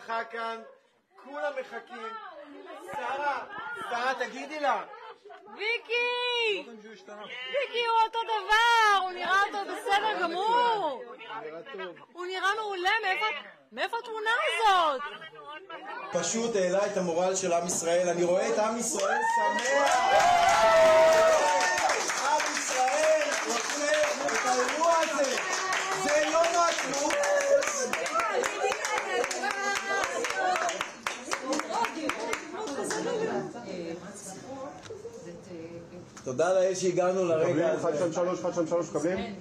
המשפחה כאן, כולם מחכים. שרה, תגידי לה. ויקי! ויקי הוא אותו דבר, הוא נראה אותו בסדר גמור. הוא נראה מעולה, מאיפה התמונה הזאת? פשוט העלה את המורל של עם ישראל, אני רואה את עם ישראל שמח. עם ישראל רוצה את האירוע הזה, זה לא נעצמו. תודה לאל שהגענו לרגע הזה. 1, 2, 3, 1, 2, 3, קבלים?